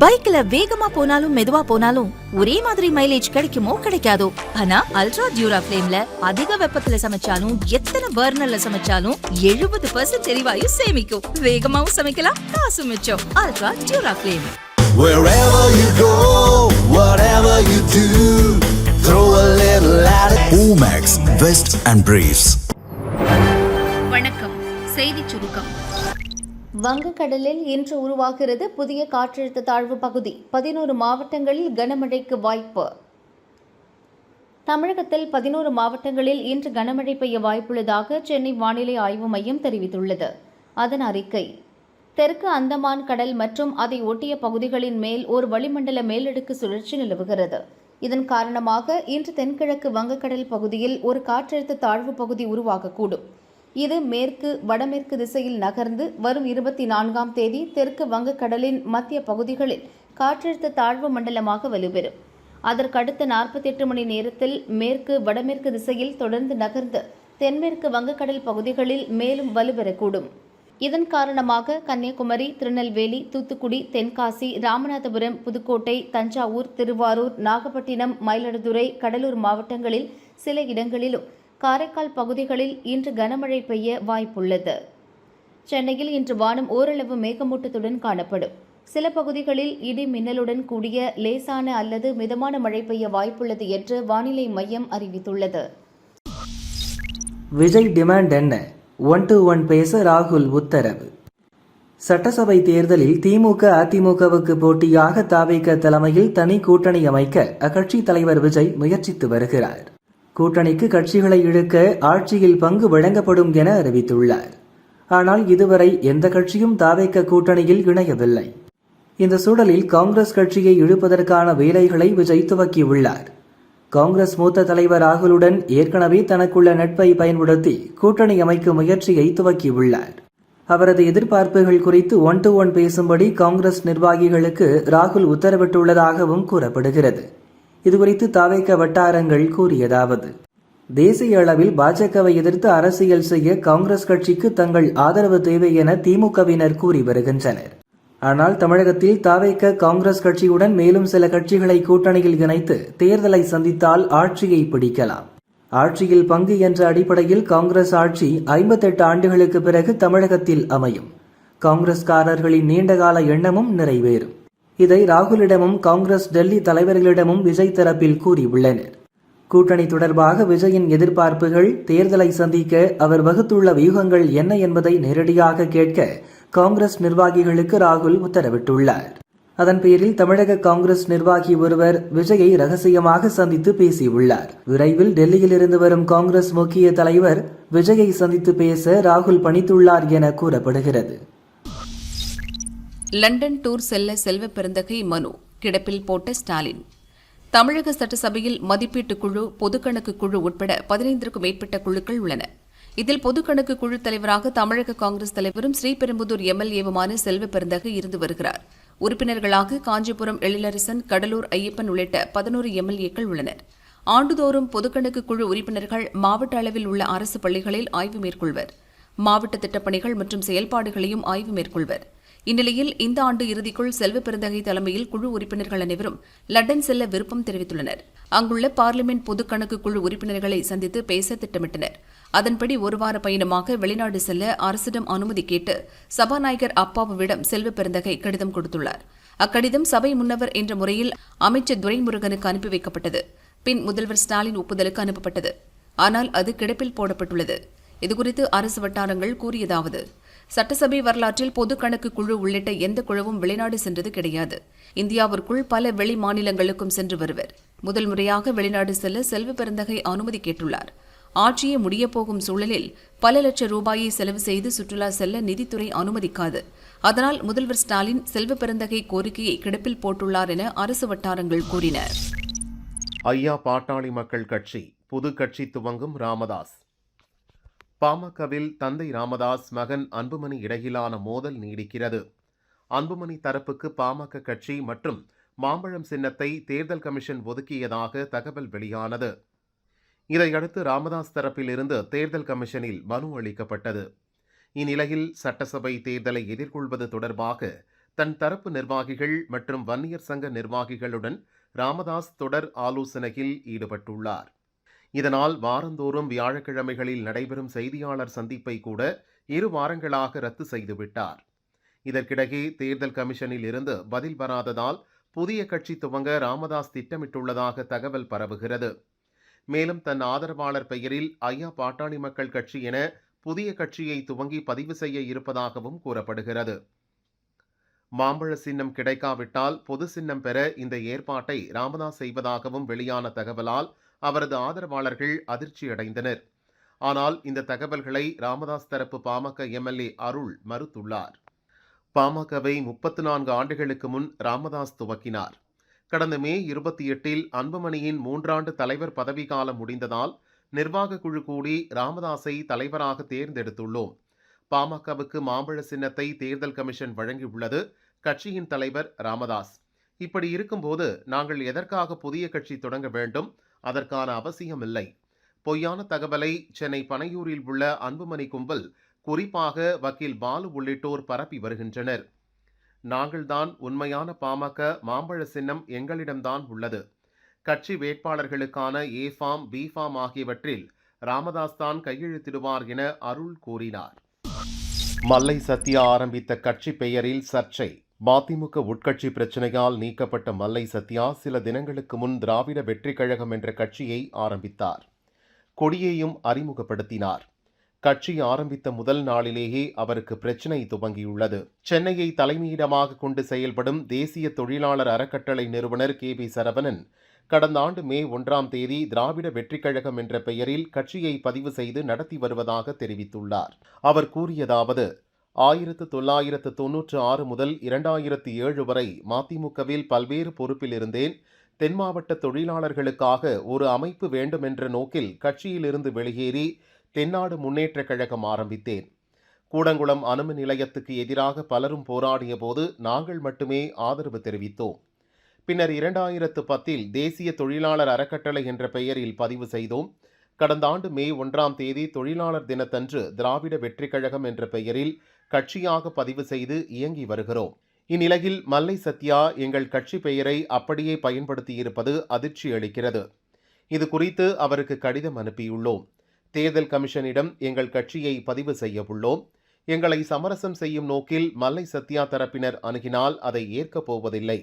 பைக்ல வேகமா போனாலும் மெதுவா போனாலும் ஒரே மாதிரி மைலேஜ் கிடைக்குமோ கிடைக்காதோ? ஆனா அல்ட்ரா டியூரா ஃபிளேம்ல அதிக வெப்பத்துல சமைச்சாலும் எத்தனை பர்னர்ல சமைச்சாலும் 70% எரிவாயு சேமிக்கும். வேகமாவும் சமைக்கலாம், காசு மிச்சம். Ultra டியூரா flame. Wherever you go, whatever you do, throw a little at it. Omax, Vest and Briefs. வணக்கம். செய்திச் சுருக்கம். வங்கக்கடலில் இன்று உருவாகிறது புதிய காற்றழுத்த தாழ்வு பகுதி. 11 மாவட்டங்களில் கனமழைக்கு வாய்ப்பு. தமிழகத்தில் 11 மாவட்டங்களில் இன்று கனமழை பெய்ய வாய்ப்புள்ளதாக சென்னை வானிலை ஆய்வு மையம் தெரிவித்துள்ளது. அதன் அறிக்கை: தெற்கு அந்தமான் கடல் மற்றும் அதை ஒட்டிய பகுதிகளின் மேல் ஒரு வளிமண்டல மேலடுக்கு சுழற்சி நிலவுகிறது. இதன் காரணமாக இன்று தென்கிழக்கு வங்கக்கடல் பகுதியில் ஒரு காற்றழுத்த தாழ்வு பகுதி உருவாகக்கூடும். இது மேற்கு வடமேற்கு திசையில் நகர்ந்து வரும் 24ஆம் தேதி தெற்கு வங்கக்கடலின் மத்திய பகுதிகளில் காற்றழுத்த தாழ்வு மண்டலமாக வலுப்பெறும். அதற்கடுத்த 48 மணி நேரத்தில் மேற்கு வடமேற்கு திசையில் தொடர்ந்து நகர்ந்து தென்மேற்கு வங்கக்கடல் பகுதிகளில் மேலும் வலுப்பெறக்கூடும். இதன் காரணமாக கன்னியாகுமரி, திருநெல்வேலி, தூத்துக்குடி, தென்காசி, ராமநாதபுரம், புதுக்கோட்டை, தஞ்சாவூர், திருவாரூர், நாகப்பட்டினம், மயிலாடுதுறை, கடலூர் மாவட்டங்களில் சில இடங்களிலும் காரைக்கால் பகுதிகளில் இன்று கனமழை பெய்ய வாய்ப்புள்ளது. சென்னையில் இன்று வானம் ஓரளவு மேகமூட்டத்துடன் காணப்படும். சில பகுதிகளில் இடி மின்னலுடன் கூடிய லேசான அல்லது மிதமான மழை பெய்ய வாய்ப்புள்ளது என்று வானிலை மையம் அறிவித்துள்ளது. விஜய் டிமாண்ட் என்ன? 1-to-1 பேச ராகுல் உத்தரவு. சட்டசபை தேர்தலில் திமுக அதிமுகவுக்கு போட்டியாக தவிக தலைமையில் தனி கூட்டணி அமைக்க அக்கட்சி தலைவர் விஜய் முயற்சித்து வருகிறார். கூட்டணிக்கு கட்சிகளை இழுக்க ஆட்சியில் பங்கு வழங்கப்படும் என அறிவித்துள்ளார். ஆனால் இதுவரை எந்த கட்சியும் தவிக கூட்டணியில் இணையவில்லை. இந்த சூழலில் காங்கிரஸ் கட்சியை இழுப்பதற்கான வேலைகளை விஜய் துவக்கியுள்ளார். காங்கிரஸ் மூத்த தலைவர் ராகுலுடன் ஏற்கனவே தனக்குள்ள நட்பை பயன்படுத்தி கூட்டணி அமைக்கும் முயற்சியை துவக்கியுள்ளார். அவரது எதிர்பார்ப்புகள் குறித்து 1-to-1 பேசும்படி காங்கிரஸ் நிர்வாகிகளுக்கு ராகுல் உத்தரவிட்டுள்ளதாகவும் கூறப்படுகிறது. இதுகுறித்து தவிக வட்டாரங்கள் கூறியதாவது: தேசிய அளவில் பாஜகவை எதிர்த்து அரசியல் செய்ய காங்கிரஸ் கட்சிக்கு தங்கள் ஆதரவு தேவை என திமுகவினர் கூறி வருகின்றனர். ஆனால் தமிழகத்தில் தவிக காங்கிரஸ் கட்சியுடன் மேலும் சில கட்சிகளை கூட்டணியில் இணைத்து தேர்தலை சந்தித்தால் ஆட்சியை பிடிக்கலாம். ஆட்சியில் பங்கு என்ற அடிப்படையில் காங்கிரஸ் ஆட்சி 58 ஆண்டுகளுக்கு பிறகு தமிழகத்தில் அமையும். காங்கிரஸ்காரர்களின் நீண்டகால எண்ணமும் நிறைவேறும். இதை ராகுலிடமும் காங்கிரஸ் டெல்லி தலைவர்களிடமும் விஜய் தரப்பில் கூறியுள்ளனர். கூட்டணி தொடர்பாக விஜயின் எதிர்பார்ப்புகள், தேர்தலை சந்திக்க அவர் வகுத்துள்ள வியூகங்கள் என்ன என்பதை நேரடியாக கேட்க காங்கிரஸ் நிர்வாகிகளுக்கு ராகுல் உத்தரவிட்டுள்ளார். அதன் பேரில் தமிழக காங்கிரஸ் நிர்வாகி ஒருவர் விஜயை ரகசியமாக சந்தித்து பேசியுள்ளார். விரைவில் டெல்லியில் இருந்து வரும் காங்கிரஸ் முக்கிய தலைவர் விஜயை சந்தித்து பேச ராகுல் பணித்துள்ளார் என கூறப்படுகிறது. லண்டன் டூர் செல்ல செல்வ பெருந்தகை மனு கிடப்பில் போட்ட ஸ்டாலின். தமிழக சட்டசபையில் மதிப்பீட்டு குழு, பொதுக்கணக்கு குழு உட்பட 15க்கும் மேற்பட்ட குழுக்கள் உள்ளன. இதில் பொதுக்கணக்கு குழு தலைவராக தமிழக காங்கிரஸ் தலைவரும் ஸ்ரீபெரும்புதூர் எம்எல்ஏவுமான செல்வ பெருந்தகை இருந்து வருகிறார். உறுப்பினர்களாக காஞ்சிபுரம் எழிலரசன், கடலூர் ஐயப்பன் உள்ளிட்ட 11 எம்எல்ஏக்கள் உள்ளனர். ஆண்டுதோறும் பொதுக்கணக்கு குழு உறுப்பினர்கள் மாவட்ட அளவில் உள்ள அரசு பள்ளிகளில் ஆய்வு மேற்கொள்வர். மாவட்ட திட்டப்பணிகள் மற்றும் செயல்பாடுகளையும் ஆய்வு மேற்கொள்வர். இந்நிலையில் இந்த ஆண்டு இறுதிக்குள் செல்வ பெருந்தகை தலைமையில் குழு உறுப்பினர்கள் அனைவரும் லண்டன் செல்ல விருப்பம் தெரிவித்துள்ளனர். அங்குள்ள பார்லிமெண்ட் பொதுக்கணக்கு குழு உறுப்பினர்களை சந்தித்து பேச திட்டமிட்டனர். அதன்படி ஒரு வார பயணமாக வெளிநாடு செல்ல அரசிடம் அனுமதி கேட்டு சபாநாயகர் அப்பாவுவிடம் செல்வ பெருந்தகை கடிதம் கொடுத்துள்ளார். அக்கடிதம் சபை முன்னவர் என்ற முறையில் அமைச்சர் துரைமுருகனுக்கு அனுப்பி வைக்கப்பட்டது. பின் முதல்வர் ஸ்டாலின் ஒப்புதலுக்கு அனுப்பப்பட்டது. ஆனால் அது கிடப்பில் போடப்பட்டுள்ளது. இதுகுறித்து அரசு வட்டாரங்கள் கூறியதாவது: சட்டசபை வரலாற்றில் பொது கணக்கு குழு உள்ளிட்ட எந்த குழுவும் வெளிநாடு சென்றது கிடையாது. இந்தியாவிற்குள் பல வெளி மாநிலங்களுக்கும் சென்று வருவர். முதல் முறையாக வெளிநாடு செல்ல செல்வ பெருந்தகை அனுமதி கேட்டுள்ளார். ஆட்சியே முடியப்போகும் சூழலில் பல லட்சம் ரூபாயை செலவு செய்து சுற்றுலா செல்ல நிதித்துறை அனுமதிக்காது. அதனால் முதல்வர் ஸ்டாலின் செல்வ பெருந்தகை கோரிக்கையை கிடப்பில் போட்டுள்ளார் என அரசு வட்டாரங்கள் கூறின. ஐயா பாட்டாளி மக்கள் கட்சி புது கட்சி துவங்கும் ராமதாஸ். பாமகவில் தந்தை ராமதாஸ், மகன் அன்புமணி இடையிலான மோதல் நீடிக்கிறது. அன்புமணி தரப்புக்கு பாமக கட்சி மற்றும் மாம்பழம் சின்னத்தை தேர்தல் கமிஷன் ஒதுக்கியதாக தகவல் வெளியானது. இதையடுத்து ராமதாஸ் தரப்பில் இருந்து தேர்தல் கமிஷனில் மனு அளிக்கப்பட்டது. இந்நிலையில் சட்டசபை தேர்தலை எதிர்கொள்வது தொடர்பாக தன் தரப்பு நிர்வாகிகள் மற்றும் வன்னியர் சங்க நிர்வாகிகளுடன் ராமதாஸ் தொடர் ஆலோசனையில் ஈடுபட்டுள்ளார். இதனால் வாரந்தோறும் வியாழக்கிழமைகளில் நடைபெறும் செய்தியாளர் சந்திப்பை கூட 2 வாரங்களாக ரத்து செய்துவிட்டார். இதற்கிடையே தேர்தல் கமிஷனில் இருந்து பதில் வராததால் புதிய கட்சி துவங்க ராமதாஸ் திட்டமிட்டுள்ளதாக தகவல் பரவுகிறது. மேலும் தன் ஆதரவாளர் பெயரில் ஐயா பாட்டாளி மக்கள் கட்சி என புதிய கட்சியை துவங்கி பதிவு செய்ய இருப்பதாகவும் கூறப்படுகிறது. மாம்பழ சின்னம் கிடைக்காவிட்டால் பொது சின்னம் பெற இந்த ஏற்பாட்டை ராமதாஸ் செய்வதாகவும் வெளியான தகவலால் அவரது ஆதரவாளர்கள் அதிர்ச்சியடைந்தனர். ஆனால் இந்த தகவல்களை ராமதாஸ் தரப்பு பாமக எம்எல்ஏ அருள் மறுத்துள்ளார். பாமகவை 34 ஆண்டுகளுக்கு முன் ராமதாஸ் துவக்கினார். கடந்த மே 28இல் அன்புமணியின் 3 ஆண்டு தலைவர் பதவி காலம் முடிந்ததால் நிர்வாக குழு கூடி ராமதாஸை தலைவராக தேர்ந்தெடுத்துள்ளோம். பாமகவுக்கு மாம்பழ சின்னத்தை தேர்தல் கமிஷன் வழங்கியுள்ளது கட்சியின் தலைவர் ராமதாஸ். இப்படி இருக்கும்போது நாங்கள் எதற்காக புதிய கட்சி தொடங்க வேண்டும்? அதற்கான அவசியமில்லை. பொய்யான தகவலை சென்னை பனையூரில் உள்ள அன்புமணி கும்பல், குறிப்பாக வக்கீல் பாலு உள்ளிட்டோர் பரப்பி வருகின்றனர். நாங்கள்தான் உண்மையான பாமக. மாம்பழ சின்னம் எங்களிடம்தான் உள்ளது. கட்சி வேட்பாளர்களுக்கான ஏ ஃபார்ம், பி ஃபார்ம் ஆகியவற்றில் ராமதாஸ் தான் கையெழுத்திடுவார் என அருள் கூறினார். மல்லை சத்யா ஆரம்பித்த கட்சி பெயரில் சர்ச்சை. மதிமுக உட்கட்சி பிரச்சனையால் நீக்கப்பட்ட மல்லை சத்யா சில தினங்களுக்கு முன் திராவிட வெற்றிக் கழகம் என்ற கட்சியை ஆரம்பித்தார். கொடியையும் அறிமுகப்படுத்தினார். கட்சி ஆரம்பித்த முதல் நாளிலேயே அவருக்கு பிரச்சினை துவங்கியுள்ளது. சென்னையை தலைமையிடமாக கொண்டு செயல்படும் தேசிய தொழிலாளர் அறக்கட்டளை நிறுவனர் KV சரவணன் கடந்த ஆண்டு மே 1ஆம் தேதி திராவிட வெற்றிக் கழகம் என்ற பெயரில் கட்சியை பதிவு செய்து நடத்தி வருவதாக தெரிவித்துள்ளார். அவர் கூறியதாவது: 1996 முதல் 2007 வரை மதிமுகவில் பல்வேறு பொறுப்பில் இருந்தேன். தென் மாவட்ட தொழிலாளர்களுக்காக ஒரு அமைப்பு வேண்டுமென்ற நோக்கில் கட்சியிலிருந்து வெளியேறி தென்னாடு முன்னேற்றக் கழகம் ஆரம்பித்தேன். கூடங்குளம் அணுமின் நிலையத்துக்கு எதிராக பலரும் போராடிய போது நாங்கள் மட்டுமே ஆதரவு தெரிவித்தோம். பின்னர் 2010இல் தேசிய தொழிலாளர் அறக்கட்டளை என்ற பெயரில் பதிவு செய்தோம். கடந்த ஆண்டு மே 1ஆம் தேதி தொழிலாளர் தினத்தன்று திராவிட வெற்றிக் கழகம் என்ற பெயரில் கட்சியாக பதிவு செய்து இயங்கி வருகிறோம். இந்நிலையில் மல்லை சத்யா எங்கள் கட்சி பெயரை அப்படியே பயன்படுத்தியிருப்பது அதிர்ச்சி அளிக்கிறது. இது குறித்து அவருக்கு கடிதம் அனுப்பியுள்ளோம். தேர்தல் கமிஷனிடம் எங்கள் கட்சியை பதிவு செய்ய உள்ளோம். எங்களை சமரசம் செய்யும் நோக்கில் மல்லை சத்யா தரப்பினர் அணுகினால் அதை ஏற்கப் போவதில்லை.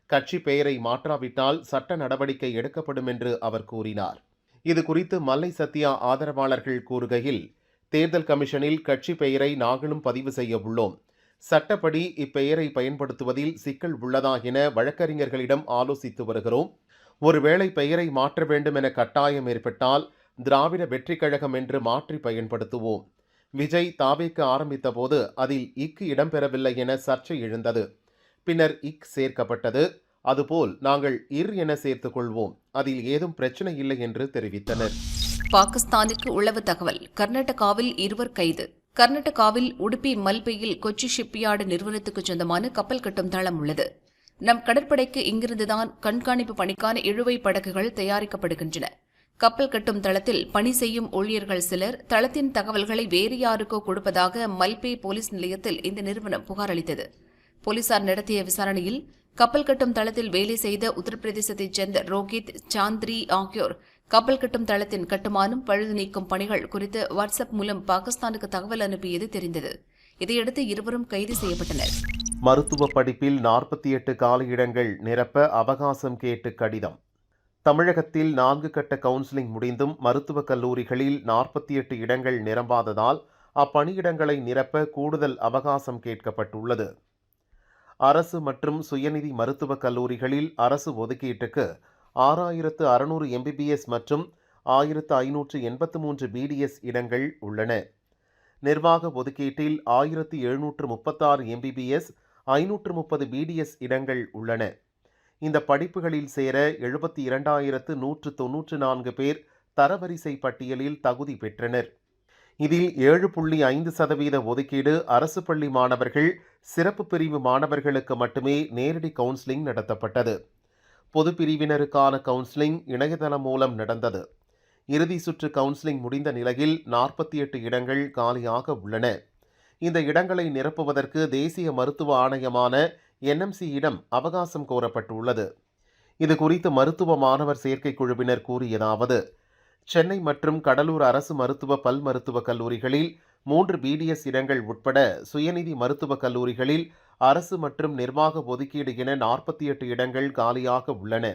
கட்சி பெயரை மாற்றாவிட்டால் சட்ட நடவடிக்கை எடுக்கப்படும் என்று அவர் கூறினார். இது குறித்து மல்லை சத்யா ஆதரவாளர்கள் கூறுகையில், தேர்தல் கமிஷனில் கட்சி பெயரை நாங்களும் பதிவு செய்ய உள்ளோம். சட்டப்படி இப்பெயரை பயன்படுத்துவதில் சிக்கல் உள்ளதா என வழக்கறிஞர்களிடம் ஆலோசித்து வருகிறோம். ஒருவேளை பெயரை மாற்ற வேண்டும் என கட்டாயம் ஏற்பட்டால் திராவிட வெற்றிக் கழகம் என்று மாற்றி பயன்படுத்துவோம். விஜய் தாவேக்க ஆரம்பித்த போது அதில் இக்கு இடம்பெறவில்லை என சர்ச்சை எழுந்தது. பின்னர் இக் சேர்க்கப்பட்டது. அதுபோல் நாங்கள் என சேர்த்துக் கொள்வோம். அதில் ஏதும் பிரச்சனை இல்லை என்று தெரிவித்தனர். பாகிஸ்தானுக்கு உளவு தகவல். கர்நாடகாவில் 2 கைது. கர்நாடகாவில் உடுப்பி மல்பையில் கொச்சி ஷிப்யார்டு நிறுவனத்துக்கு சொந்தமான கப்பல் கட்டும் தளம் உள்ளது. நம் கடற்படைக்கு இங்கிருந்துதான் கண்காணிப்பு பணிக்கான இழுவை படகுகள் தயாரிக்கப்படுகின்றன. கப்பல் கட்டும் தளத்தில் பணி செய்யும் ஊழியர்கள் சிலர் தளத்தின் தகவல்களை வேறு யாருக்கோ கொடுப்பதாக மல்பே போலீஸ் நிலையத்தில் இந்த நிறுவனம் புகார் அளித்தது. போலீசார் நடத்திய விசாரணையில் கப்பல் கட்டும் தளத்தில் வேலை செய்த உத்தரப்பிரதேசத்தைச் சேர்ந்த ரோஹித், சாந்திரி ஆகியோர் கப்பல் கட்டும் தளத்தின் கட்டுமானம், பழுது நீக்கும் பணிகள் குறித்து வாட்ஸ்அப் மூலம் பாகிஸ்தானுக்கு தகவல் அனுப்பியது தெரிந்தது. இதையடுத்து இருவரும் கைது செய்யப்பட்டனர். மருத்துவ படிப்பில் 48 காலியிடங்கள் நிரப்ப அவகாசம் கேட்டு கடிதம். தமிழகத்தில் 4 கட்ட கவுன்சிலிங் முடிந்தும் மருத்துவக் கல்லூரிகளில் 48 இடங்கள் நிரம்பாததால் அப்பணியிடங்களை நிரப்ப கூடுதல் அவகாசம் கேட்கப்பட்டுள்ளது. அரசு மற்றும் சுயநிதி மருத்துவக் கல்லூரிகளில் அரசு ஒதுக்கீட்டுக்கு 6600 MBBS மற்றும் 1583 BDS இடங்கள் உள்ளன. நிர்வாக ஒதுக்கீட்டில் 1736 MBBS, 530 BDS இடங்கள் உள்ளன. இந்த படிப்புகளில் சேர 72,194 பேர் தரவரிசை பட்டியலில் தகுதி பெற்றனர். இதில் 7.5% ஒதுக்கீடு அரசு பள்ளி மாணவர்கள், சிறப்பு பிரிவு மாணவர்களுக்கு மட்டுமே நேரடி கவுன்சிலிங் நடத்தப்பட்டது. பொது பிரிவினருக்கான கவுன்சிலிங் இணையதளம் மூலம் நடந்தது. இறுதி சுற்று கவுன்சிலிங் முடிந்த நிலையில் 48 இடங்கள் காலியாக உள்ளன. இந்த இடங்களை நிரப்புவதற்கு தேசிய மருத்துவ ஆணையமான NMC-யிடம் அவகாசம் கோரப்பட்டுள்ளது. இது குறித்து மருத்துவ மாணவர் சேர்க்கை குழுவினர் கூறியதாவது: சென்னை மற்றும் கடலூர் அரசு மருத்துவ பல் மருத்துவக் கல்லூரிகளில் 3 BDS இடங்கள் உட்பட சுயநிதி மருத்துவக் கல்லூரிகளில் அரசு மற்றும் நிர்வாக ஒதுக்கீடு என 48 இடங்கள் காலியாக உள்ளன.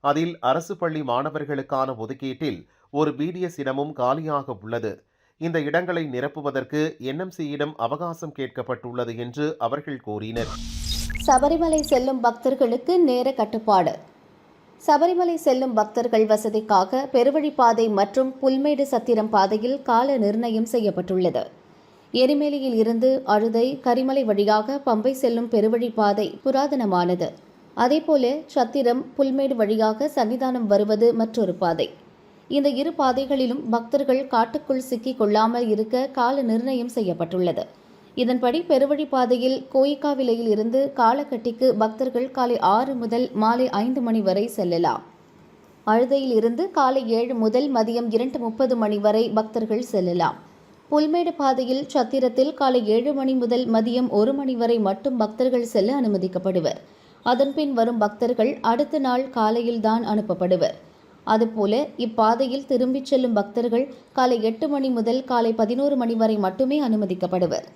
அதில் அரசு பள்ளி மாணவர்களுக்கான ஒதுக்கீட்டில் ஒரு BDS இடமும் காலியாக உள்ளது. இந்த இடங்களை நிரப்புவதற்கு NMC-யிடம் அவகாசம் கேட்கப்பட்டுள்ளது என்று அவர்கள் கூறினர். சபரிமலை செல்லும் பக்தர்களுக்கு நேர கட்டுப்பாடு. சபரிமலை செல்லும் பக்தர்கள் வசதிக்காக பெருவழிப்பாதை மற்றும் புல்மேடு சத்திரம் பாதையில் கால நிர்ணயம் செய்யப்பட்டுள்ளது. எரிமேலியில் இருந்து அழுதை, கரிமலை வழியாக பம்பை செல்லும் பெருவழிப்பாதை புராதனமானது. அதேபோல சத்திரம், புல்மேடு வழியாக சன்னிதானம் வருவது மற்றொரு பாதை. இந்த இரு பாதைகளிலும் பக்தர்கள் காட்டுக்குள் சிக்கிக் கொள்ளாமல் இருக்க கால நிர்ணயம் செய்யப்பட்டுள்ளது. இதன்படி பெருவழிப்பாதையில் கோயிக்காவிலையில் இருந்து காலக்கட்டிக்கு பக்தர்கள் காலை 6 முதல் மாலை 5 மணி வரை செல்லலாம். அழுதையில் இருந்து காலை 7 முதல் மதியம் 2:30 மணி வரை பக்தர்கள் செல்லலாம். புல்மேடு பாதையில் சத்திரத்தில் காலை 7 மணி முதல் மதியம் 1 மணி வரை மட்டும் பக்தர்கள் செல்ல அனுமதிக்கப்படுவர். அதன்பின் வரும் பக்தர்கள் அடுத்த நாள் காலையில்தான் அனுப்பப்படுவர். அதுபோல இப்பாதையில் திரும்பிச் செல்லும் பக்தர்கள் காலை 8 மணி முதல் காலை 11 மணி வரை மட்டுமே அனுமதிக்கப்படுவர்.